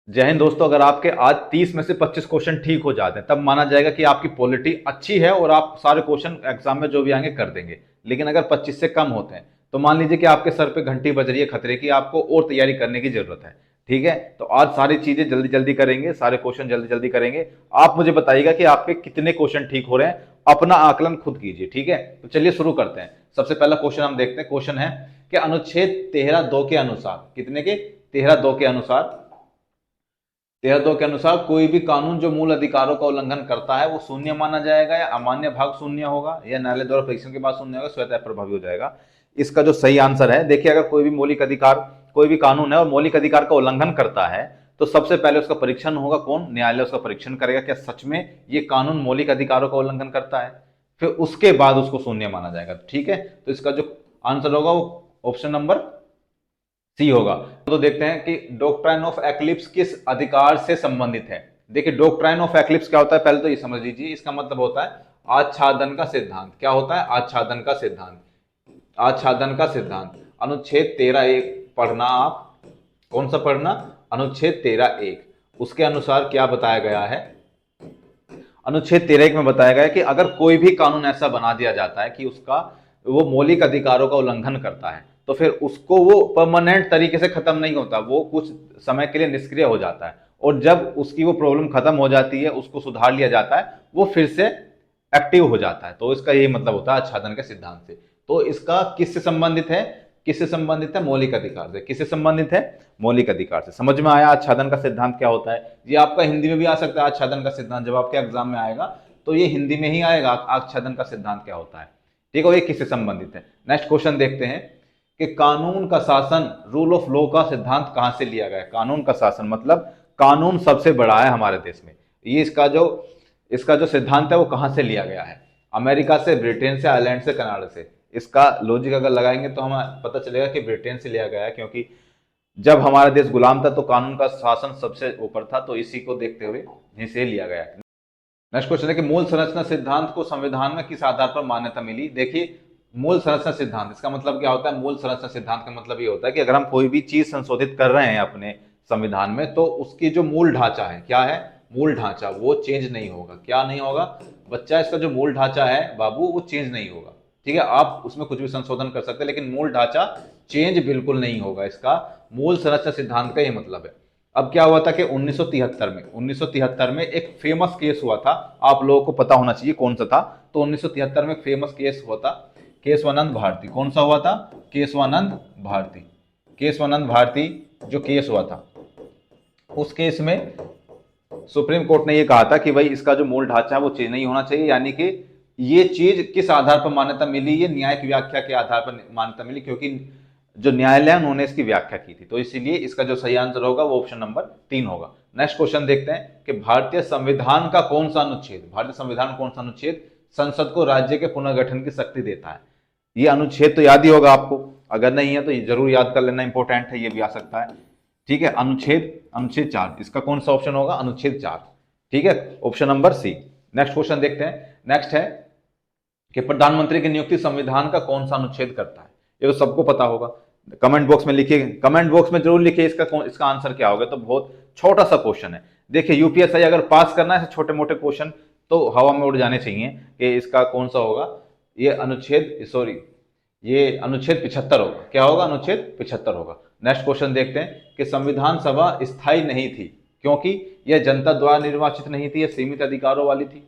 जय हिंद दोस्तों। अगर आपके आज 30 में से 25 क्वेश्चन ठीक हो जाते हैं तब माना जाएगा कि आपकी पॉलिटी अच्छी है और आप सारे क्वेश्चन एग्जाम में जो भी आएंगे कर देंगे। लेकिन अगर 25 से कम होते हैं तो मान लीजिए कि आपके सर पे घंटी बज रही है खतरे की, आपको और तैयारी करने की जरूरत है। ठीक है, तो आज सारी चीजें जल्दी जल्दी करेंगे, सारे क्वेश्चन जल्दी जल्दी करेंगे। आप मुझे बताइएगा कि आपके कितने क्वेश्चन ठीक हो रहे हैं, अपना आकलन खुद कीजिए। ठीक है, तो चलिए शुरू करते हैं। सबसे पहला क्वेश्चन हम देखते हैं। क्वेश्चन है कि अनुच्छेद 13(2) के अनुसार, कितने के? 13(2) के अनुसार, 13(2) के अनुसार कोई भी कानून जो मूल अधिकारों का उल्लंघन करता है वो शून्य माना जाएगा, या अमान्य भाग शून्य होगा, या न्यायालय द्वारा परीक्षण के बाद शून्य होगा, स्वतः प्रभावी हो जाएगा। इसका जो सही आंसर है, देखिए, अगर कोई भी मौलिक अधिकार, कोई भी कानून है और मौलिक अधिकार का उल्लंघन करता है तो सबसे पहले उसका परीक्षण होगा। कौन? न्यायालय उसका परीक्षण करेगा, क्या सच में ये कानून मौलिक अधिकारों का उल्लंघन करता है। फिर उसके बाद उसको शून्य माना जाएगा। ठीक है, तो इसका जो आंसर होगा वो ऑप्शन नंबर सी होगा। तो देखते हैं कि डॉक्ट्राइन ऑफ एक्लिप्स किस अधिकार से संबंधित है। देखिए, डॉक्ट्राइन ऑफ एक्लिप्स क्या होता है, पहले तो ये समझ लीजिए। इसका मतलब होता है आच्छादन का सिद्धांत। क्या होता है? आच्छादन का सिद्धांत। आच्छादन का सिद्धांत अनुच्छेद 13(1) पढ़ना आप। कौन सा पढ़ना? अनुच्छेद 13(1). उसके अनुसार क्या बताया गया है? अनुच्छेद 13(1) में बताया गया है कि अगर कोई भी कानून ऐसा बना दिया जाता है कि उसका वो मौलिक अधिकारों का उल्लंघन करता है तो फिर उसको वो परमानेंट तरीके से खत्म नहीं होता, वो कुछ समय के लिए निष्क्रिय हो जाता है। और जब उसकी वो प्रॉब्लम खत्म हो जाती है, उसको सुधार लिया जाता है, वो फिर से एक्टिव हो जाता है। तो इसका यही मतलब होता है आच्छादन के सिद्धांत से। तो इसका किससे संबंधित है? किससे संबंधित है? मौलिक अधिकार से। किससे संबंधित है? मौलिक अधिकार से। समझ में आया आच्छादन का सिद्धांत क्या होता है? ये आपका हिंदी में भी आ सकता है। आच्छादन का सिद्धांत जब आपके एग्जाम में आएगा तो ये हिंदी में ही आएगा, आच्छादन का सिद्धांत क्या होता है। ठीक है, ये किससे संबंधित है। नेक्स्ट क्वेश्चन देखते हैं कि कानून का शासन, रूल ऑफ लॉ का सिद्धांत कहां से लिया गया है। कानून का शासन मतलब कानून सबसे बड़ा है हमारे देश में। ये इसका जो सिद्धांत है वो कहां से लिया गया है? अमेरिका से, ब्रिटेन से, आयरलैंड से, कनाडा से। इसका लॉजिक अगर लगाएंगे तो हमें पता चलेगा कि ब्रिटेन से लिया गया है, क्योंकि जब हमारा देश गुलाम था तो कानून का शासन सबसे ऊपर था, तो इसी को देखते हुए यहीं से लिया गया है। नेक्स्ट क्वेश्चन है कि मूल संरचना सिद्धांत को संविधान में किस आधार पर मान्यता मिली। देखिए, मूल संरचना सिद्धांत, इसका मतलब क्या होता है? मूल संरचना सिद्धांत का मतलब ये होता है कि अगर हम कोई भी चीज संशोधित कर रहे हैं अपने संविधान में तो उसकी जो मूल ढांचा है, क्या है? मूल ढांचा, वो चेंज नहीं होगा। क्या नहीं होगा बच्चा? इसका जो मूल ढांचा है बाबू, वो चेंज नहीं होगा। ठीक है, आप उसमें कुछ भी संशोधन कर सकते हैं लेकिन मूल ढांचा चेंज बिल्कुल नहीं होगा। इसका मूल संरचना सिद्धांत का ये मतलब है। अब क्या हुआ था कि 1973 में एक फेमस केस हुआ था। आप लोगों को पता होना चाहिए कौन सा था। तो 1973 में एक फेमस केस हुआ था, केशवानंद भारती। कौन सा हुआ था? केशवानंद भारती। केशवानंद भारती जो केस हुआ था, उस केस में सुप्रीम कोर्ट ने ये कहा था कि भाई इसका जो मूल ढांचा है वो चेंज नहीं होना चाहिए। यानी कि ये चीज किस आधार पर मान्यता मिली? ये न्यायिक व्याख्या के आधार पर मान्यता मिली, क्योंकि जो न्यायालय है उन्होंने इसकी व्याख्या की थी। तो इसीलिए इसका जो सही आंसर होगा वो ऑप्शन नंबर 3 होगा। नेक्स्ट क्वेश्चन देखते हैं कि भारतीय संविधान का कौन सा अनुच्छेद, भारतीय संविधान कौन सा अनुच्छेद संसद को राज्य के पुनर्गठन की शक्ति देता है। ये अनुच्छेद तो याद ही होगा आपको, अगर नहीं है तो ये जरूर याद कर लेना, इंपॉर्टेंट है, ये भी आ सकता है। ठीक है, अनुच्छेद अनुच्छेद 4। इसका कौन सा ऑप्शन होगा? अनुच्छेद 4। ठीक है, option number C. Next question देखते हैं। नेक्स्ट है कि प्रधानमंत्री की नियुक्ति संविधान का कौन सा अनुच्छेद करता है। ये तो सबको पता होगा। कमेंट बॉक्स में लिखिए, कमेंट बॉक्स में जरूर लिखिए इसका आंसर क्या होगा। तो बहुत छोटा सा क्वेश्चन है। देखिए, यूपीएससी अगर पास करना है छोटे मोटे क्वेश्चन तो हवा में उड़ जाने चाहिए कि इसका कौन सा होगा। ये अनुच्छेद, सॉरी, ये अनुच्छेद 75 होगा। क्या होगा? अनुच्छेद 75 होगा। नेक्स्ट क्वेश्चन देखते हैं कि संविधान सभा स्थायी नहीं थी क्योंकि यह जनता द्वारा निर्वाचित नहीं थी, यह सीमित अधिकारों वाली थी।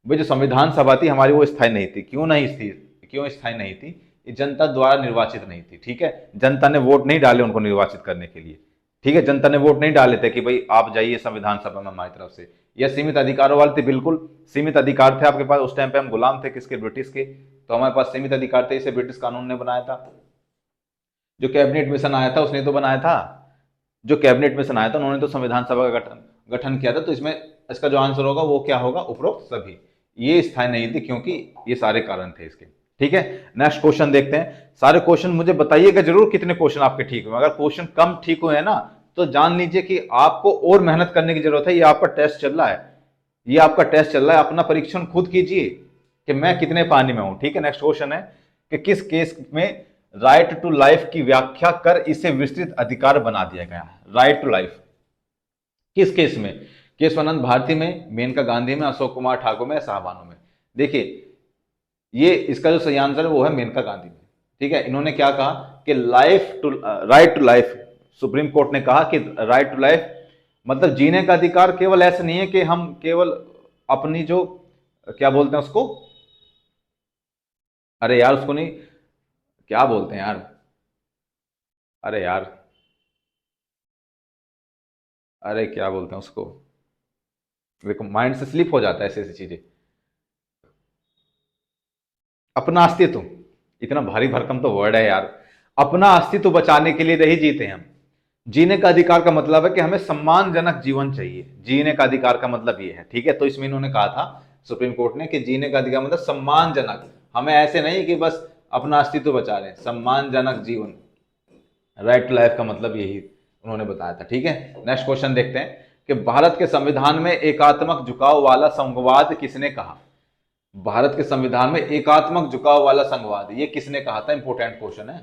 भाई, जो संविधान सभा थी हमारी वो स्थायी नहीं थी। क्यों नहीं थी? क्यों स्थायी नहीं थी? ये जनता द्वारा निर्वाचित नहीं थी। ठीक है, जनता ने वोट नहीं डाले उनको निर्वाचित करने के लिए। ठीक है, जनता ने वोट नहीं डाले थे कि भाई आप जाइए संविधान सभा में हमारी तरफ से। यह सीमित अधिकारों वाले थे, बिल्कुल सीमित अधिकार थे आपके पास। उस टाइम पे हम गुलाम थे किसके? ब्रिटिश के। तो हमारे पास सीमित अधिकार थे, इसे ब्रिटिश कानून ने बनाया था। जो कैबिनेट मिशन आया था उसने तो बनाया था, जो कैबिनेट मिशन आया था उन्होंने तो संविधान सभा का गठन गठन किया था। तो इसमें इसका जो आंसर होगा वो क्या होगा? उपरोक्त सभी। ये स्थायी नहीं थी क्योंकि ये सारे कारण थे इसके। ठीक है, नेक्स्ट क्वेश्चन देखते हैं। सारे क्वेश्चन मुझे बताइएगा जरूर कितने क्वेश्चन आपके ठीक हुए। अगर क्वेश्चन कम ठीक हुए हैं ना तो जान लीजिए कि आपको और मेहनत करने की जरूरत है। ये आपका टेस्ट चल रहा है, ये आपका टेस्ट चल रहा है। अपना परीक्षण खुद कीजिए कि मैं कितने पानी में हूं। ठीक है, नेक्स्ट क्वेश्चन है कि किस केस में राइट टू लाइफ की व्याख्या कर इसे विस्तृत अधिकार बना दिया गया है। राइट टू लाइफ, किस केस में? केशवानंद भारती में, मेनका गांधी में, अशोक कुमार ठाकुर में या शाहबानो में? देखिए, ये इसका जो सही आंसर है वो है मेनका गांधी में। ठीक है, इन्होंने क्या कहा कि right to life, Supreme Court ने कहा कि राइट टू लाइफ मतलब जीने का अधिकार केवल ऐसा नहीं है कि हम केवल अपनी जो क्या बोलते हैं उसको, अरे यार उसको नहीं, क्या बोलते हैं यार, अरे यार, अरे क्या बोलते हैं उसको, देखो माइंड से स्लिप हो जाता है ऐसी ऐसी चीजें। अपना अस्तित्व, इतना भारी भरकम तो वर्ड है यार। अपना अस्तित्व बचाने के लिए नहीं जीते हम। जीने का अधिकार का मतलब है कि हमें सम्मानजनक जीवन चाहिए, जीने का अधिकार का मतलब ये है। ठीक है, तो इसमें इन्होंने कहा था सुप्रीम कोर्ट ने कि जीने का अधिकार मतलब सम्मानजनक, हमें ऐसे नहीं कि बस अपना अस्तित्व बचा लें, सम्मानजनक जीवन, राइट टू लाइफ का मतलब यही उन्होंने बताया था। ठीक है, नेक्स्ट क्वेश्चन देखते हैं कि भारत के संविधान में एकात्मक झुकाव वाला संघवाद किसने कहा? भारत के संविधान में एकात्मक झुकाव वाला संघवाद ये किसने कहा था? इंपोर्टेंट क्वेश्चन है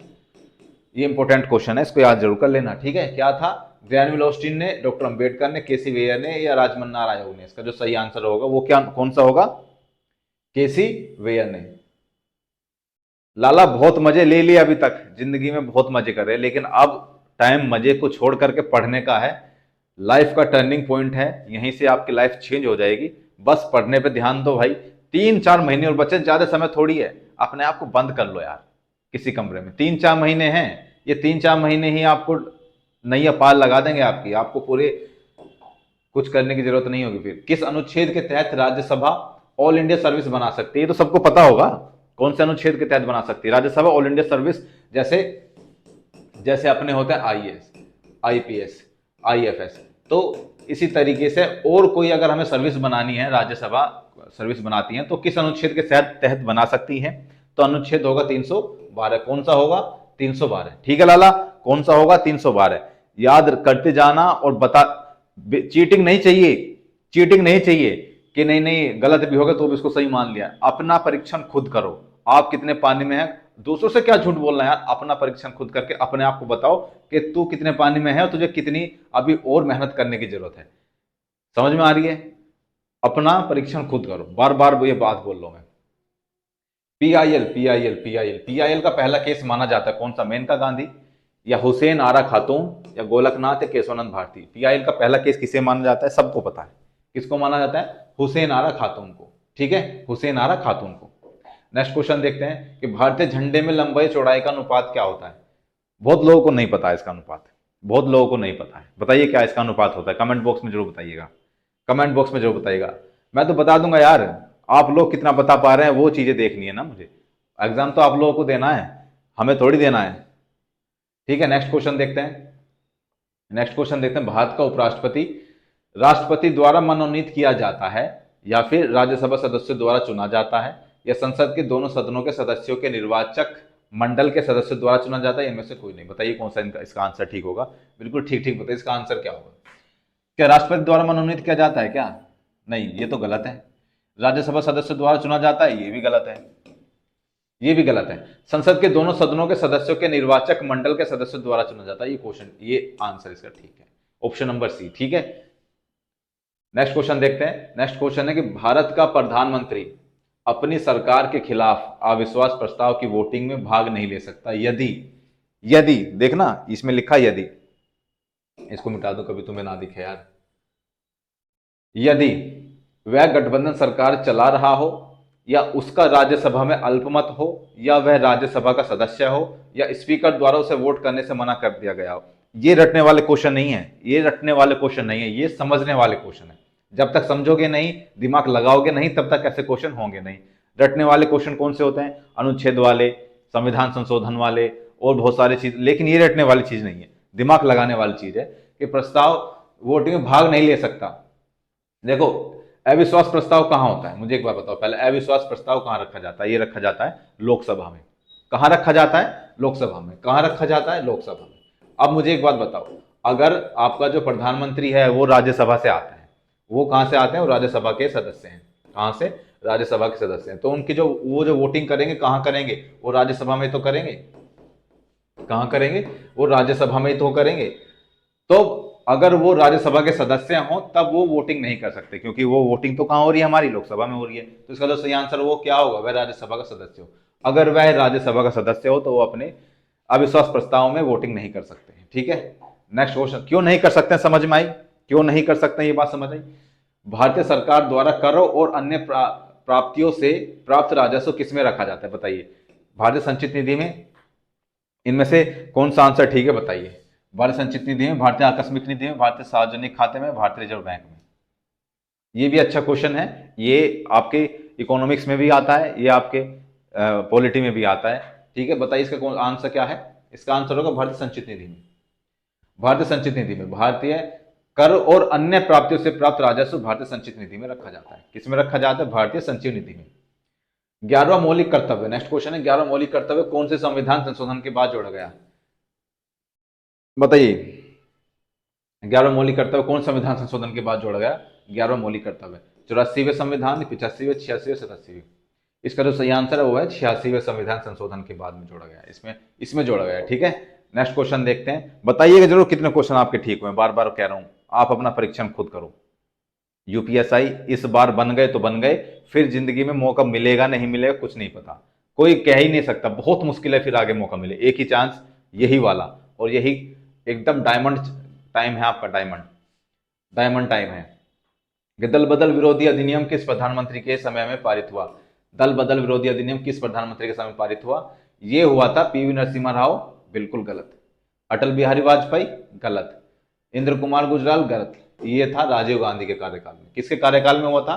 ये, इंपोर्टेंट क्वेश्चन है, इसको याद जरूर कर लेना। ठीक है, क्या था? ग्रैनविल ऑस्टिन ने, डॉक्टर अंबेडकर ने, केसी वेयर ने या राजमन्नार आयोग ने? इसका जो सही आंसर होगा वो क्या, कौन सा होगा? केसी वेयर ने। लाला बहुत मजे ले लिए अभी तक, जिंदगी में बहुत मजे कर रहे हैं, लेकिन अब टाइम मजे को छोड़ करके पढ़ने का है। लाइफ का टर्निंग पॉइंट है, यहीं से आपकी लाइफ चेंज हो जाएगी। बस पढ़ने पे ध्यान दो भाई। 3-4 महीने और बचे, ज्यादा समय थोड़ी है। अपने आप को बंद कर लो यार किसी कमरे में, 3-4 महीने हैं, ये 3-4 महीने ही आपको नैया पार लगा देंगे आपकी, आपको पूरे कुछ करने की जरूरत नहीं होगी। फिर किस अनुच्छेद के तहत राज्यसभा ऑल इंडिया सर्विस बना सकती है? ये तो सबको पता होगा, कौन से अनुच्छेद के तहत बना सकती है राज्यसभा ऑल इंडिया सर्विस? जैसे जैसे अपने होते हैं आईएएस, आईपीएस, आईएफएस, तो इसी तरीके से और कोई अगर हमें सर्विस बनानी है, राज्यसभा सर्विस बनाती है, तो किस अनुच्छेद के तहत बना सकती है? तो अनुच्छेद होगा 312। कौन सा होगा? 312। ठीक है लाला, कौन सा होगा? 312। याद करते जाना और बता, चीटिंग नहीं चाहिए, चीटिंग नहीं चाहिए कि नहीं नहीं गलत भी होगा तो भी इसको सही मान लिया। अपना परीक्षण खुद करो, आप कितने पानी में है, दूसरों से क्या झूठ बोलना है यार। अपना परीक्षण खुद करके अपने आप को बताओ कि तू कितने पानी में है और तुझे कितनी अभी और मेहनत करने की जरूरत है। समझ में आ रही है? अपना परीक्षण खुद करो, बार बार ये बात बोल लो मैं। पीआईएल, पीआईएल, पीआईएल, पीआईएल का पहला केस माना जाता है कौन सा? मेनका गांधी या हुसैन आरा खातून या गोलकनाथ या केशवानंद भारती? पीआईएल का पहला केस किसे माना जाता है? सबको पता है किसको माना जाता है? हुसैन आरा खातून को। ठीक है, हुसैन आरा खातून को। नेक्स्ट क्वेश्चन देखते हैं कि भारतीय झंडे में लंबाई चौड़ाई का अनुपात क्या होता है? बहुत लोगों को नहीं पता है इसका अनुपात, बहुत लोगों को नहीं पता है। बताइए क्या इसका अनुपात होता है? कमेंट बॉक्स में जरूर बताइएगा, कमेंट बॉक्स में जरूर बताइएगा। मैं तो बता दूंगा यार, आप लोग कितना बता पा रहे हैं वो चीजें देखनी है ना मुझे। एग्जाम तो आप लोगों को देना है, हमें थोड़ी देना है। ठीक है, नेक्स्ट क्वेश्चन देखते हैं। नेक्स्ट क्वेश्चन देखते हैं, भारत का उपराष्ट्रपति राष्ट्रपति द्वारा मनोनीत किया जाता है या फिर राज्यसभा सदस्यों द्वारा चुना जाता है या संसद के दोनों सदनों के सदस्यों के निर्वाचक मंडल के सदस्यों द्वारा चुना जाता है? इनमें से कोई नहीं। बताइए कौन सा इसका आंसर ठीक होगा? बिल्कुल ठीक ठीक बताइए, इसका आंसर क्या होगा? क्या राष्ट्रपति द्वारा मनोनीत किया जाता है क्या? नहीं, ये तो गलत है। राज्यसभा सदस्य द्वारा चुना जाता है, ये भी गलत है, ये भी गलत है। संसद के दोनों सदनों के सदस्यों के निर्वाचक मंडल के सदस्यों द्वारा चुना जाता है। ये क्वेश्चन, ये आंसर इसका ठीक है, ऑप्शन नंबर सी। ठीक है, नेक्स्ट क्वेश्चन देखते हैं। नेक्स्ट क्वेश्चन है कि भारत का प्रधानमंत्री अपनी सरकार के खिलाफ अविश्वास प्रस्ताव की वोटिंग में भाग नहीं ले सकता यदि, यदि देखना इसमें लिखा यदि, इसको मिटा दो कभी तुम्हें ना दिखे यार। यदि वह गठबंधन सरकार चला रहा हो या उसका राज्यसभा में अल्पमत हो या वह राज्यसभा का सदस्य हो या स्पीकर द्वारा उसे वोट करने से मना कर दिया गया हो। ये रटने वाले क्वेश्चन नहीं है, ये रटने वाले क्वेश्चन नहीं है, ये समझने वाले क्वेश्चन है। जब तक समझोगे नहीं, दिमाग लगाओगे नहीं, तब तक ऐसे क्वेश्चन होंगे नहीं। रटने वाले क्वेश्चन कौन से होते हैं? अनुच्छेद वाले, संविधान संशोधन वाले और बहुत सारी चीज। लेकिन ये रटने वाली चीज नहीं है, दिमाग लगाने वाली चीज है कि प्रस्ताव वोटिंग में भाग नहीं ले सकता। देखो, अविश्वास प्रस्ताव कहां होता है? मुझे एक बार बताओ पहले, अविश्वास प्रस्ताव कहां रखा जाता है? ये रखा जाता है लोकसभा में। कहां रखा जाता है? लोकसभा में। कहां रखा जाता है? लोकसभा में। अब मुझे एक बात बताओ, अगर आपका जो प्रधानमंत्री है वो राज्यसभा से आता है, वो कहां से आते हैं? वो राज्यसभा के सदस्य हैं। कहां से? राज्यसभा के सदस्य हैं। तो उनकी जो वो जो वोटिंग करेंगे कहां करेंगे? वो राज्यसभा में तो करेंगे। कहां करेंगे? वो राज्यसभा में तो करेंगे। तो अगर वो राज्यसभा के सदस्य हों तब वो वोटिंग नहीं कर सकते, क्योंकि वो वोटिंग तो कहाँ हो रही है, हमारी लोकसभा में हो रही है। तो इसका जो सही आंसर वो क्या होगा, वह राज्यसभा का सदस्य हो। अगर वह राज्यसभा का सदस्य हो तो वो अपने अविश्वास प्रस्ताव में वोटिंग नहीं कर सकते हैं। ठीक है, नेक्स्ट क्वेश्चन, क्यों नहीं कर सकते हैं, समझ में आई, क्यों नहीं कर सकते हैं, ये बात समझ आई। भारतीय सरकार द्वारा करों और अन्य प्राप्तियों से प्राप्त राजस्व किसमें रखा जाता है, बताइए। भारतीय संचित निधि में, इनमें से कौन सा आंसर ठीक है, बताइए। भारतीय संचित निधि में, भारतीय आकस्मिक निधि में, भारतीय सार्वजनिक खाते में, भारतीय रिजर्व बैंक में। ये भी अच्छा क्वेश्चन है, ये आपके इकोनॉमिक्स में भी आता है, ये आपके पॉलिटी में भी आता है। ठीक है, बताइए इसका कौन आंसर क्या है। इसका आंसर होगा भारतीय संचित निधि में। भारतीय संचित निधि में भारतीय कर और अन्य प्राप्तियों से प्राप्त राजस्व भारतीय संचित निधि में रखा जाता है। किसमें रखा जाता है, भारतीय संचित निधि में। 11वां मौलिक कर्तव्य, नेक्स्ट क्वेश्चन है, 11वां मौलिक कर्तव्य कौन से संविधान संशोधन के बाद जोड़ा गया, बताइए। 11वां मौलिक कर्तव्य कौन संविधान संशोधन के बाद जोड़ा गया, 11वां मौलिक कर्तव्य, 84वें संविधान, 85वें, 86वें, 87वें। इसका जो सही आंसर है वो है 86वें संविधान संशोधन के बाद में जोड़ा गया, इसमें जोड़ा गया। ठीक है, नेक्स्ट क्वेश्चन देखते हैं, बताइएगा जरूर कितने क्वेश्चन आपके ठीक हुए, बार बार कह रहा हूं, आप अपना परीक्षण खुद करो। यूपीएसआई इस बार बन गए तो बन गए, फिर जिंदगी में मौका मिलेगा नहीं मिलेगा कुछ नहीं पता, कोई कह ही नहीं सकता, बहुत मुश्किल है फिर आगे मौका मिले, एक ही चांस यही वाला, और यही एकदम डायमंड टाइम है आपका, डायमंड डायमंड टाइम है। कि दल बदल विरोधी अधिनियम किस प्रधानमंत्री के समय में पारित हुआ, दल बदल विरोधी अधिनियम किस प्रधानमंत्री के समय में पारित हुआ, ये हुआ था पीवी नरसिम्हा राव, बिल्कुल गलत। अटल बिहारी वाजपेयी, गलत। इंद्र कुमार गुजराल, गलत। ये था राजीव गांधी के कार्यकाल में, किसके कार्यकाल में हुआ था,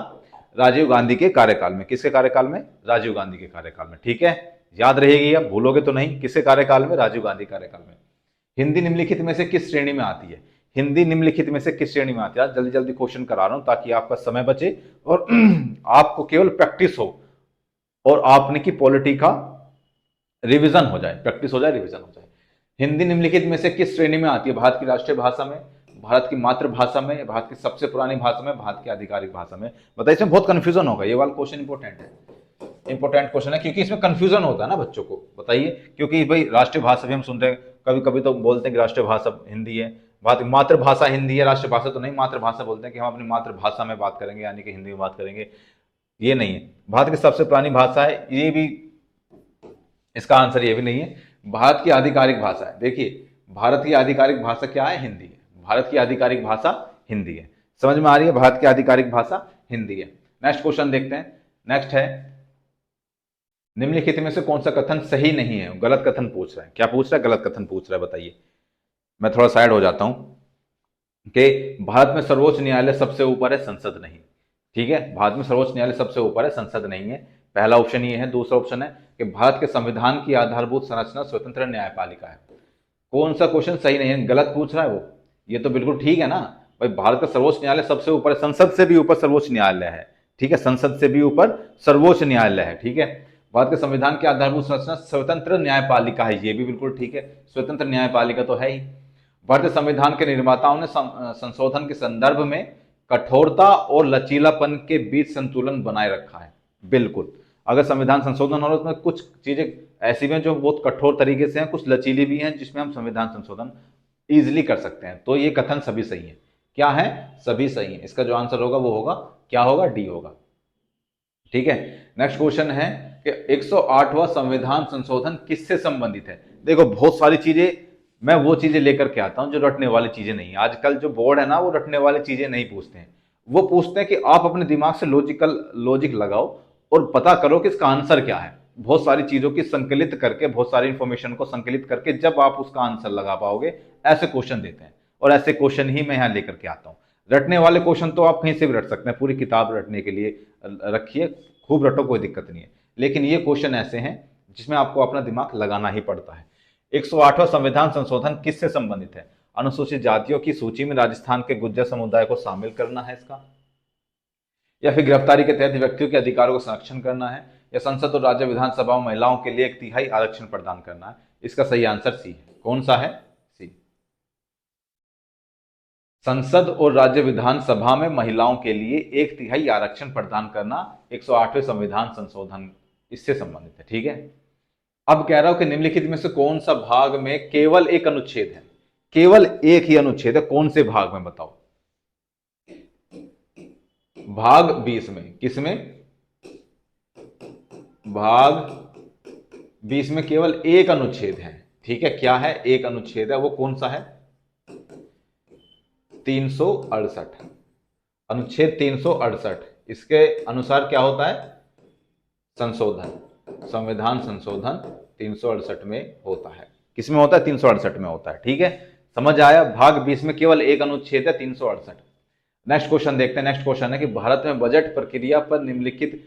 राजीव गांधी के कार्यकाल में, किसके कार्यकाल में, राजीव गांधी के कार्यकाल में। ठीक है, याद रहेगी, अब भूलोगे तो नहीं, किसके कार्यकाल में, राजीव गांधी कार्यकाल में। हिंदी निम्नलिखित में से किस श्रेणी में आती है, हिंदी निम्नलिखित में से किस श्रेणी में आती है, जल्दी जल्दी क्वेश्चन करा रहा हूं ताकि आपका समय बचे और आपको केवल प्रैक्टिस हो और आपने की पॉलिटी का रिवीजन हो जाए, प्रैक्टिस हो जाए, रिवीजन हो जाए। हिंदी निम्नलिखित में से किस श्रेणी में आती है, भारत की राष्ट्रीय भाषा में, भारत की मातृभाषा में, भारत की सबसे पुरानी भाषा में, भारत की आधिकारिक भाषा में। बताइए, इसमें बहुत कंफ्यूजन होगा, ये वाला क्वेश्चन इंपॉर्टेंट है, इंपॉर्टेंट क्वेश्चन है, क्योंकि इसमें कंफ्यूजन होता है ना बच्चों को। बताइए, क्योंकि भाई राष्ट्रीय भाषा भी हम सुनते हैं, कभी कभी तो बोलते हैं कि राष्ट्रीय भाषा हिंदी है, मातृभाषा हिंदी है, राष्ट्रीय भाषा तो नहीं, मातृभाषा बोलते हैं कि हम अपनी मातृभाषा में बात करेंगे, यानी कि हिंदी में बात करेंगे, ये नहीं है। भारत की सबसे पुरानी भाषा है, ये भी इसका आंसर ये भी नहीं है। भारत की आधिकारिक भाषा है, देखिए भारत की आधिकारिक भाषा क्या है, हिंदी है, भारत की आधिकारिक भाषा हिंदी है, समझ में आ रही है, भारत की आधिकारिक भाषा हिंदी है। नेक्स्ट क्वेश्चन देखते हैं, नेक्स्ट है, निम्नलिखित में से कौन सा कथन सही नहीं है, गलत कथन पूछ रहा है, क्या पूछ रहा है, गलत कथन पूछ रहा है, बताइए। मैं थोड़ा साइड हो जाता हूं कि भारत में सर्वोच्च न्यायालय सबसे ऊपर है, संसद नहीं। ठीक है, भारत में सर्वोच्च न्यायालय सबसे ऊपर है, संसद नहीं है, पहला ऑप्शन ये है। दूसरा ऑप्शन है कि भारत के संविधान की आधारभूत संरचना स्वतंत्र न्यायपालिका है। कौन सा क्वेश्चन सही नहीं है, गलत पूछ रहा है वो, ये तो बिल्कुल ठीक है ना भाई, भारत का सर्वोच्च न्यायालय सबसे ऊपर है, संसद से भी ऊपर सर्वोच्च न्यायालय है। ठीक है, संसद से भी ऊपर सर्वोच्च न्यायालय है। ठीक है, भारत के संविधान की आधारभूत संरचना स्वतंत्र न्यायपालिका है, ये भी बिल्कुल ठीक है, स्वतंत्र न्यायपालिका तो है ही। भारतीय संविधान के निर्माताओं ने संशोधन के संदर्भ में कठोरता और लचीलापन के बीच संतुलन बनाए रखा है, बिल्कुल। अगर संविधान संशोधन हो रहा है तो कुछ चीजें ऐसी भी हैं जो बहुत कठोर तरीके से हैं, कुछ लचीली भी हैं जिसमें हम संविधान संशोधन इजीली कर सकते हैं, तो ये कथन सभी सही है। क्या है, सभी सही है, इसका जो आंसर होगा वो होगा, क्या होगा, डी होगा। ठीक है, नेक्स्ट क्वेश्चन है कि 108वां संविधान संशोधन किससे संबंधित है। देखो बहुत सारी चीजें, मैं वो चीजें लेकर के आता हूं जो रटने वाली चीजें नहीं, आजकल जो बोर्ड है ना वो रटने वाली चीजें नहीं पूछते हैं, वो पूछते हैं कि आप अपने दिमाग से लॉजिक लगाओ और पता करो कि इसका आंसर क्या है। बहुत सारी चीजों की संकलित करके, बहुत सारी इंफॉर्मेशन को संकलित करके जब आप उसका आंसर लगा पाओगे, ऐसे क्वेश्चन देते हैं, और ऐसे क्वेश्चन ही मैं यहां लेकर के आता हूं। रटने वाले क्वेश्चन तो आप कहीं से भी रट सकते हैं, पूरी किताब रटने के लिए रखिए, खूब रटो, कोई दिक्कत नहीं है, लेकिन ये क्वेश्चन ऐसे हैं जिसमें आपको अपना दिमाग लगाना ही पड़ता है। 108वां संविधान संशोधन किससे संबंधित है, अनुसूचित जातियों की सूची में राजस्थान के गुर्जर समुदाय को शामिल करना है इसका, या फिर गिरफ्तारी के तहत व्यक्तियों के अधिकारों को संरक्षण करना है, या संसद और राज्य विधानसभा में महिलाओं के लिए 1/3 आरक्षण प्रदान करना है। इसका सही आंसर सी है, कौन सा है, सी। संसद और राज्य विधानसभा में महिलाओं के लिए 1/3 आरक्षण प्रदान करना 108वें संविधान संशोधन इससे संबंधित है। ठीक है, अब कह रहा हूं कि निम्नलिखित में से कौन सा भाग में केवल एक अनुच्छेद है, केवल एक ही अनुच्छेद है, कौन से भाग में बताओ? भाग 20 में। किसमें? भाग 20 में केवल एक अनुच्छेद है। ठीक है, क्या है? एक अनुच्छेद है, वो कौन सा है? 368। अनुच्छेद 368, इसके अनुसार क्या होता है? संशोधन, संविधान संशोधन 368 में होता है। किसमें होता है? 368 में होता है। ठीक है, समझ आया? भाग 20 में केवल एक अनुच्छेद है, 368। नेक्स्ट क्वेश्चन देखते हैं। नेक्स्ट क्वेश्चन है कि भारत में बजट प्रक्रिया पर निम्नलिखित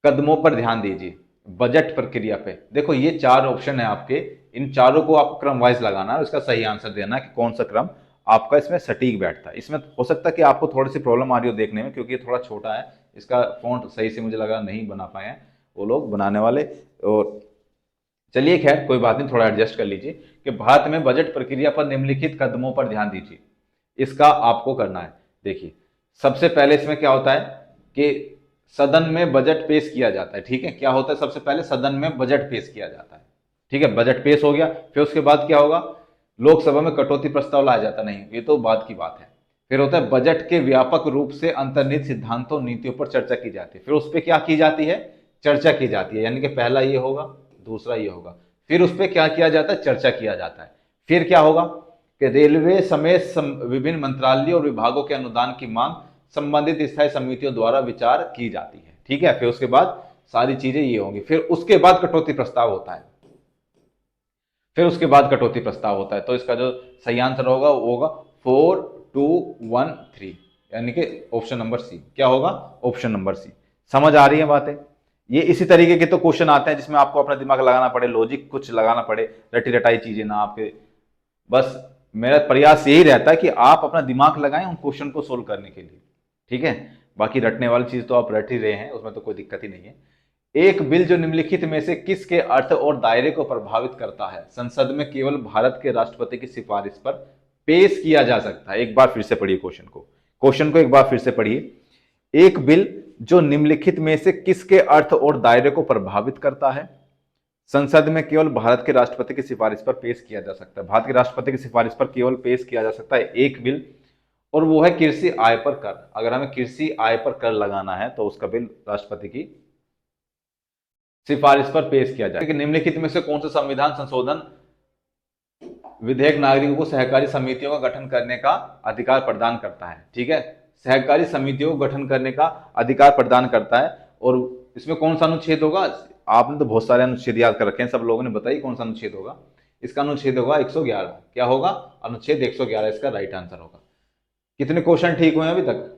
कदमों पर ध्यान दीजिए। बजट प्रक्रिया पे देखो, ये चार ऑप्शन है आपके, इन चारों को आपको क्रम वाइज लगाना है, उसका सही आंसर देना है कि कौन सा क्रम आपका इसमें सटीक बैठता है। इसमें हो सकता है कि आपको थोड़ी सी प्रॉब्लम आ रही हो देखने में, क्योंकि ये थोड़ा छोटा है, इसका फॉन्ट सही से मुझे लगा नहीं बना पाए हैं वो लोग बनाने वाले। और चलिए खैर कोई बात नहीं, थोड़ा एडजस्ट कर लीजिए कि भारत में बजट प्रक्रिया पर निम्नलिखित कदमों पर ध्यान दीजिए, इसका आपको करना है। देखिए, सबसे पहले इसमें क्या होता है कि सदन में बजट पेश किया जाता है। ठीक है, क्या होता है? सबसे पहले सदन में बजट पेश किया जाता है। ठीक है, बजट पेश हो गया, फिर उसके बाद क्या होगा? लोकसभा में कटौती प्रस्ताव लाया जाता। नहीं, ये तो बाद की बात है। फिर होता है बजट के व्यापक रूप से अंतर्निहित सिद्धांतों नीतियों पर चर्चा की जाती है। फिर उस पर क्या की जाती है? चर्चा की जाती है, यानी कि पहला ये होगा, दूसरा ये होगा, फिर उस पर क्या किया जाता है? चर्चा किया जाता है। फिर क्या होगा कि रेलवे समेत विभिन्न मंत्रालयों और विभागों के अनुदान की मांग संबंधित स्थायी समितियों द्वारा विचार की जाती है। ठीक है, फिर उसके बाद सारी चीजें ये होंगी। फिर उसके बाद कटौती प्रस्ताव होता है। फिर उसके बाद कटौती प्रस्ताव होता है। तो इसका जो सही आंसर होगा वो होगा 4213, यानी कि ऑप्शन नंबर सी। क्या होगा? Option number C. समझ आ रही है बातें? ये इसी तरीके के तो क्वेश्चन आते हैं जिसमें आपको अपना दिमाग लगाना पड़े, लॉजिक कुछ लगाना पड़े, रटी रटाई चीजें ना आपके। बस मेरा प्रयास यही रहता है कि आप अपना दिमाग लगाएं उन क्वेश्चन को सोल्व करने के लिए। ठीक है, बाकी रटने वाली चीज तो आप रट ही रहे हैं, उसमें तो कोई दिक्कत ही नहीं है। एक बिल जो निम्नलिखित में से किसके अर्थ और दायरे को प्रभावित करता है, संसद में केवल भारत के राष्ट्रपति की सिफारिश पर पेश किया जा सकता है। एक बार फिर से पढ़िए क्वेश्चन को, क्वेश्चन को एक बार फिर से पढ़िए। एक बिल जो निम्नलिखित में से किसके अर्थ और दायरे को प्रभावित करता है, संसद में केवल भारत के राष्ट्रपति की सिफारिश पर पेश किया जा सकता है। भारत के राष्ट्रपति की सिफारिश पर केवल पेश किया जा सकता है एक बिल, और वो है कृषि आय पर कर। अगर हमें कृषि आय पर कर लगाना है तो उसका बिल राष्ट्रपति की सिफारिश पर पेश किया जाए। निम्नलिखित में से कौन सा संविधान संशोधन विधेयक नागरिकों को सहकारी समितियों का गठन करने का अधिकार प्रदान करता है? ठीक है, सहकारी समितियों को गठन करने का अधिकार प्रदान करता है। और इसमें कौन सा अनुच्छेद होगा? आपने तो बहुत सारे अनुच्छेद याद कर रखे हैं, सब लोगों ने बताई कौन सा अनुच्छेद होगा। इसका अनुच्छेद होगा 111। क्या होगा? अनुच्छेद 111 इसका राइट आंसर होगा। कितने क्वेश्चन ठीक हुए हैं अभी तक?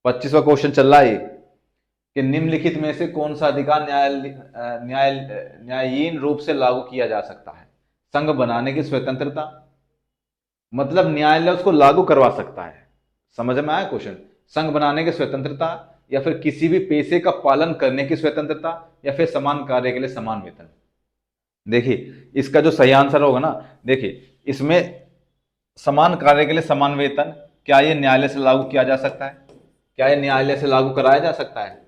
25वां क्वेश्चन चल रहा है कि निम्नलिखित में से कौन सा अधिकार न्यायीन रूप से लागू किया जा सकता है? संघ बनाने की स्वतंत्रता, मतलब न्यायालय उसको लागू करवा सकता है। समझ में आया क्वेश्चन? संघ बनाने की स्वतंत्रता, या फिर किसी भी पेशे का पालन करने की स्वतंत्रता, या फिर समान कार्य के लिए समान वेतन। देखिए, इसका जो सही आंसर होगा ना, देखिए इसमें समान कार्य के लिए समान वेतन, क्या ये न्यायालय से लागू किया जा सकता है? क्या ये न्यायालय से लागू कराया जा सकता है?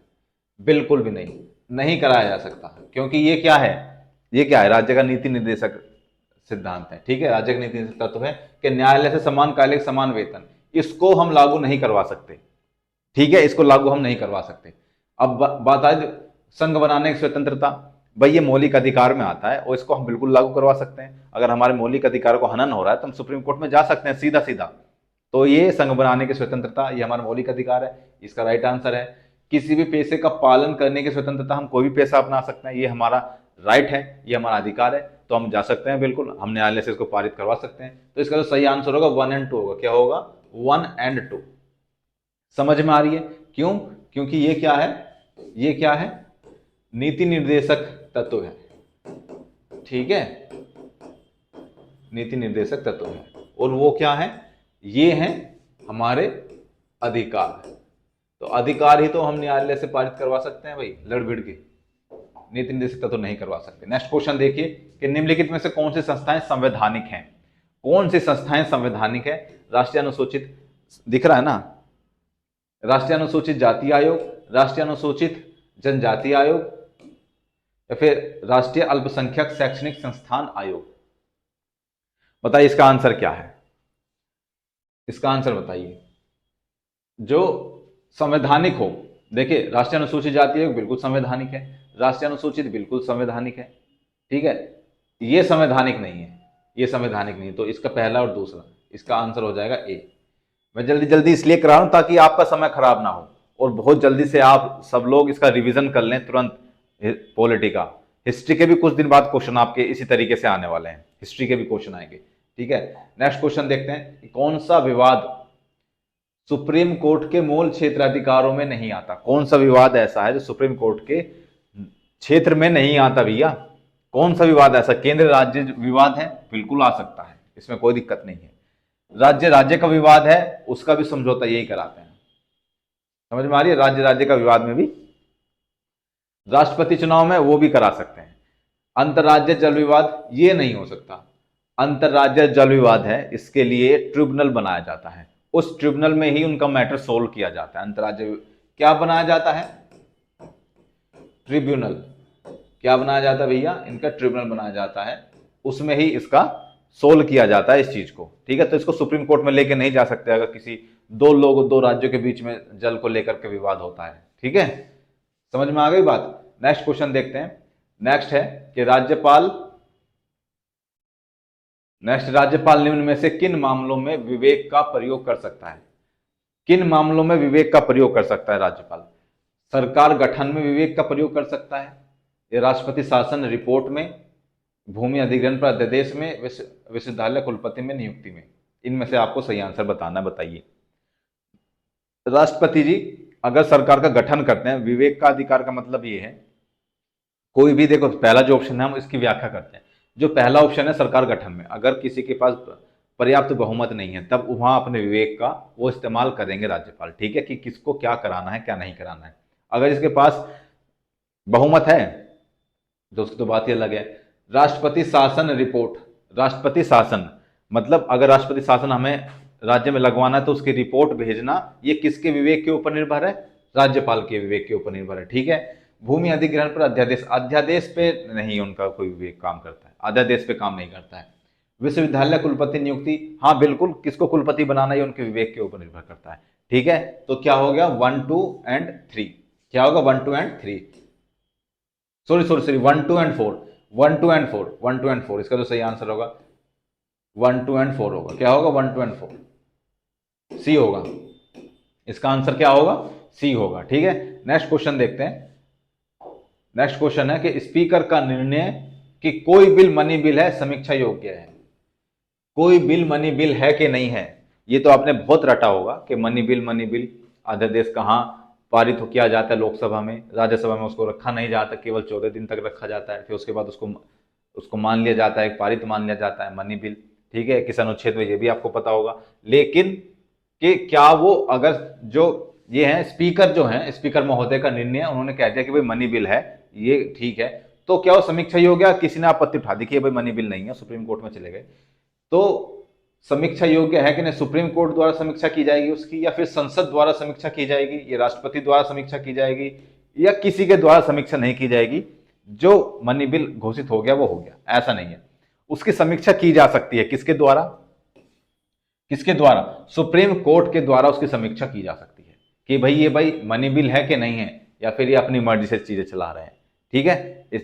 बिल्कुल भी नहीं, नहीं कराया जा सकता, क्योंकि ये क्या है? ये क्या है? राज्य का नीति निर्देशक सिद्धांत है। ठीक है, राज्य का नीति निर्देशक तत्व है कि न्यायालय से समान कार्य समान वेतन, इसको हम लागू नहीं करवा सकते। ठीक है, इसको लागू हम नहीं करवा सकते। अब बात आए संघ बनाने की स्वतंत्रता, भाई ये मौलिक अधिकार में आता है और इसको हम बिल्कुल लागू करवा सकते हैं। अगर हमारे मौलिक अधिकार को हनन हो रहा है तो हम सुप्रीम कोर्ट में जा सकते हैं सीधा सीधा। तो ये संघ बनाने की स्वतंत्रता, ये हमारा मौलिक अधिकार है, इसका राइट आंसर है। किसी भी पेशे का पालन करने की स्वतंत्रता, हम कोई भी पेशा अपना सकते हैं, ये हमारा राइट है, ये हमारा अधिकार है, तो हम जा सकते हैं बिल्कुल, हम न्यायालय से इसको पारित करवा सकते हैं। तो इसका जो सही आंसर होगा 1 और 2 होगा। क्या होगा? 1 और 2। समझ में आ रही है? क्यों? क्योंकि ये क्या है? ये क्या है? नीति निर्देशक तत्व है। ठीक है, नीति निर्देशक तत्व है, और वो क्या है? ये हैं हमारे अधिकार। तो अधिकार ही तो हम न्यायालय से पारित करवा सकते हैं भाई, लड़ भिड़ के। नीति निर्देशक तत्व नहीं करवा सकते। नेक्स्ट क्वेश्चन देखिए कि निम्नलिखित में से कौन सी संस्थाएं संवैधानिक हैं? कौन सी संस्थाएं संवैधानिक है? राष्ट्रीय अनुसूचित, दिख रहा है ना, राष्ट्रीय अनुसूचित जाति आयोग, राष्ट्रीय अनुसूचित जनजाति आयोग, या फिर राष्ट्रीय अल्पसंख्यक शैक्षणिक संस्थान आयोग। बताइए इसका आंसर क्या है, इसका आंसर बताइए। जो संवैधानिक हो, देखिए राष्ट्रीय अनुसूचित जाति आयोग बिल्कुल संवैधानिक है, राष्ट्रीय अनुसूचित बिल्कुल संवैधानिक है, ठीक है। ये संवैधानिक नहीं है, ये संवैधानिक नहीं है, तो इसका पहला और दूसरा, इसका आंसर हो जाएगा ए। मैं जल्दी जल्दी इसलिए करा रहा हूं ताकि आपका समय खराब ना हो और बहुत जल्दी से आप सब लोग इसका रिवीजन कर लें तुरंत। पॉलिटी का, हिस्ट्री के भी कुछ दिन बाद क्वेश्चन आपके इसी तरीके से आने वाले हैं, हिस्ट्री के भी क्वेश्चन आएंगे, ठीक है। नेक्स्ट क्वेश्चन देखते हैं कि कौन सा विवाद सुप्रीम कोर्ट के मूल क्षेत्राधिकारों में नहीं आता। कौन सा विवाद ऐसा है जो सुप्रीम कोर्ट के क्षेत्र में नहीं आता भैया? कौन सा विवाद ऐसा? केंद्र राज्य विवाद है, बिल्कुल आ सकता है, इसमें कोई दिक्कत नहीं है। राज्य राज्य का विवाद है, उसका भी समझौता यही कराते हैं, समझ में आ रही है? राज्य राज्य का विवाद में भी, राष्ट्रपति चुनाव में वो भी करा सकते हैं। अंतर्राज्य जल विवाद ये नहीं हो सकता। अंतर्राज्य जल विवाद है, इसके लिए ट्रिब्यूनल बनाया जाता है, उस ट्रिब्यूनल में ही उनका मैटर सोल्व किया जाता है। अंतर्राज्य क्या बनाया जाता है? ट्रिब्यूनल। क्या बनाया जाता है भैया? इनका ट्रिब्यूनल बनाया जाता है, उसमें ही इसका सोल्व किया जाता है इस चीज को, ठीक है। तो इसको सुप्रीम कोर्ट में लेके नहीं जा सकते अगर किसी दो लोग, दो राज्यों के बीच में जल को लेकर के विवाद होता है, ठीक है। समझ में आ गई बात? नेक्स्ट क्वेश्चन देखते हैं। नेक्स्ट है कि राज्यपाल निम्न में से किन मामलों में विवेक का प्रयोग कर सकता है? किन मामलों में विवेक का प्रयोग कर सकता है राज्यपाल? सरकार गठन में विवेक का प्रयोग कर सकता है, या राष्ट्रपति शासन रिपोर्ट में, भूमि अधिग्रहण पर अध्यादेश में, विश्वविद्यालय कुलपति में नियुक्ति में? इनमें से आपको सही आंसर बताना, बताइए। राष्ट्रपति जी अगर सरकार का गठन करते हैं, विवेक का अधिकार का मतलब ये है, कोई भी, देखो पहला जो ऑप्शन है हम इसकी व्याख्या करते हैं। जो पहला ऑप्शन है सरकार गठन में, अगर किसी के पास पर्याप्त बहुमत नहीं है तब वहां अपने विवेक का वो इस्तेमाल करेंगे राज्यपाल, ठीक है, कि किसको क्या कराना है क्या नहीं कराना है। अगर इसके पास बहुमत है तो उसकी तो बात ही अलग है। राष्ट्रपति शासन रिपोर्ट, राष्ट्रपति शासन मतलब अगर राष्ट्रपति शासन हमें राज्य में लगवाना है तो उसकी रिपोर्ट भेजना, ये किसके विवेक के ऊपर निर्भर है? राज्यपाल के विवेक के ऊपर निर्भर है, ठीक है। भूमि अधिग्रहण पर अध्यादेश, अध्यादेश पे नहीं उनका कोई विवेक काम करता है, अध्यादेश पे काम नहीं करता है। विश्वविद्यालय कुलपति नियुक्ति, हाँ बिल्कुल, किसको कुलपति बनाना है उनके विवेक के ऊपर निर्भर करता है, ठीक है। तो क्या हो गया 1, 2 एंड 3? क्या होगा 1, 2 and 3? Sorry 1, 2 and 4, 1, 2 and 4, 1, 2 and 4, इसका जो सही आंसर होगा 1, 2 एंड 4 होगा। क्या होगा? 1, 2 एंड 4, सी होगा। इसका आंसर क्या होगा? सी होगा, ठीक है। नेक्स्ट क्वेश्चन देखते हैं। नेक्स्ट क्वेश्चन है कि स्पीकर का निर्णय कि कोई बिल मनी बिल है समीक्षा योग्य है। कोई बिल मनी बिल है कि नहीं है, ये तो आपने बहुत रटा होगा कि मनी बिल अध्यादेश कहाँ पारित किया जाता है लोकसभा में, राज्यसभा में उसको रखा नहीं जाता, केवल 14 दिन तक रखा जाता है, फिर उसके बाद उसको मान लिया जाता है, पारित मान लिया जाता है मनी बिल, ठीक है। किस अनुच्छेद में, ये भी आपको पता होगा। लेकिन कि क्या वो, अगर जो ये है स्पीकर जो है, स्पीकर महोदय का निर्णय, उन्होंने कह दिया कि भाई मनी बिल है, ये ठीक है, तो क्या वो समीक्षा योग्य? किसी ने आपत्ति उठा दी कि भाई मनी बिल नहीं है, सुप्रीम कोर्ट में चले गए, तो समीक्षा योग्य है कि नहीं? सुप्रीम कोर्ट द्वारा समीक्षा की जाएगी उसकी, या फिर संसद द्वारा समीक्षा की जाएगी, या राष्ट्रपति द्वारा समीक्षा की जाएगी, या किसी के द्वारा समीक्षा नहीं की जाएगी? जो मनी बिल घोषित हो गया वो हो गया, ऐसा नहीं है। उसकी समीक्षा की जा सकती है, किसके द्वारा? किसके द्वारा? सुप्रीम कोर्ट के द्वारा उसकी समीक्षा की जा सकती है कि भाई ये भाई मनी बिल है कि नहीं है, या फिर ये अपनी मर्जी से चीजें चला रहे हैं, ठीक है। इस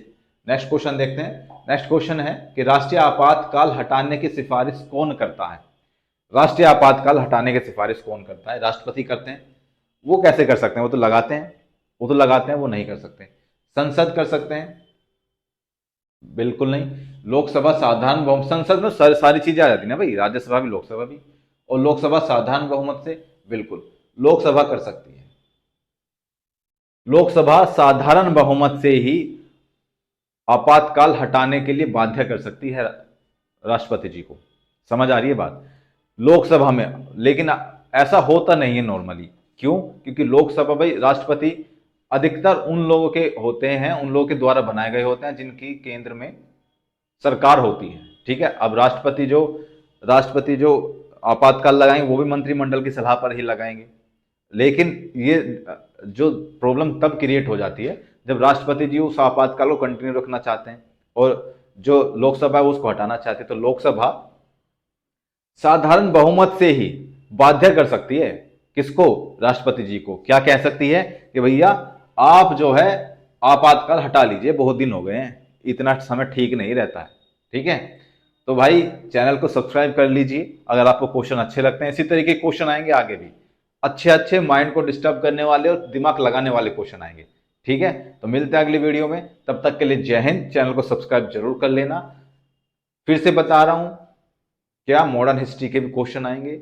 नेक्स्ट क्वेश्चन देखते हैं। नेक्स्ट क्वेश्चन है कि राष्ट्रीय आपातकाल हटाने की सिफारिश कौन करता है? राष्ट्रीय आपातकाल हटाने की सिफारिश कौन करता है? राष्ट्रपति करते हैं। वो कैसे कर सकते हैं? वो तो लगाते हैं, वो नहीं कर सकते। संसद कर सकते हैं? बिल्कुल नहीं। लोकसभा साधारण बहुमत, संसद में सारी चीजें आ जाती ना भाई, राज्यसभा भी लोकसभा भी, और लोकसभा साधारण बहुमत से, बिल्कुल लोकसभा कर सकती है। लोकसभा साधारण बहुमत से ही आपातकाल हटाने के लिए बाध्य कर सकती है राष्ट्रपति जी को, समझ आ रही है बात? लोकसभा में, लेकिन ऐसा होता नहीं है नॉर्मली। क्यों? क्योंकि लोकसभा भाई, राष्ट्रपति अधिकतर उन लोगों के होते हैं, उन लोगों के द्वारा बनाए गए होते हैं जिनकी केंद्र में सरकार होती है, ठीक है। अब राष्ट्रपति जो आपातकाल लगाएंगे वो भी मंत्रिमंडल की सलाह पर ही लगाएंगे। लेकिन ये जो प्रॉब्लम तब क्रिएट हो जाती है जब राष्ट्रपति जी उस आपातकाल को कंटिन्यू रखना चाहते हैं और जो लोकसभा है उसको हटाना चाहते हैं, तो लोकसभा साधारण बहुमत से ही बाध्य कर सकती है। किसको? राष्ट्रपति जी को। क्या कह सकती है कि भैया आप जो है आपातकाल हटा लीजिए, बहुत दिन हो गए हैं, इतना समय ठीक नहीं रहता है। ठीक है, तो भाई चैनल को सब्सक्राइब कर लीजिए अगर आपको क्वेश्चन अच्छे लगते हैं। इसी तरीके के क्वेश्चन आएंगे आगे भी, अच्छे अच्छे माइंड को डिस्टर्ब करने वाले और दिमाग लगाने वाले क्वेश्चन आएंगे। ठीक है, तो मिलते हैं अगली वीडियो में, तब तक के लिए जय हिंद। चैनल को सब्सक्राइब जरूर कर लेना। फिर से बता रहा हूं, क्या मॉडर्न हिस्ट्री के भी क्वेश्चन आएंगे,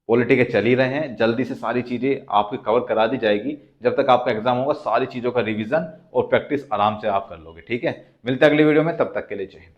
पॉलिटी के चल ही रहे हैं, जल्दी से सारी चीजें आपकी कवर करा दी जाएगी। जब तक आपका एग्जाम होगा सारी चीजों का रिवीजन और प्रैक्टिस आराम से आप कर लोगे। ठीक है, मिलते हैं अगली वीडियो में, तब तक के लिए जय हिंद।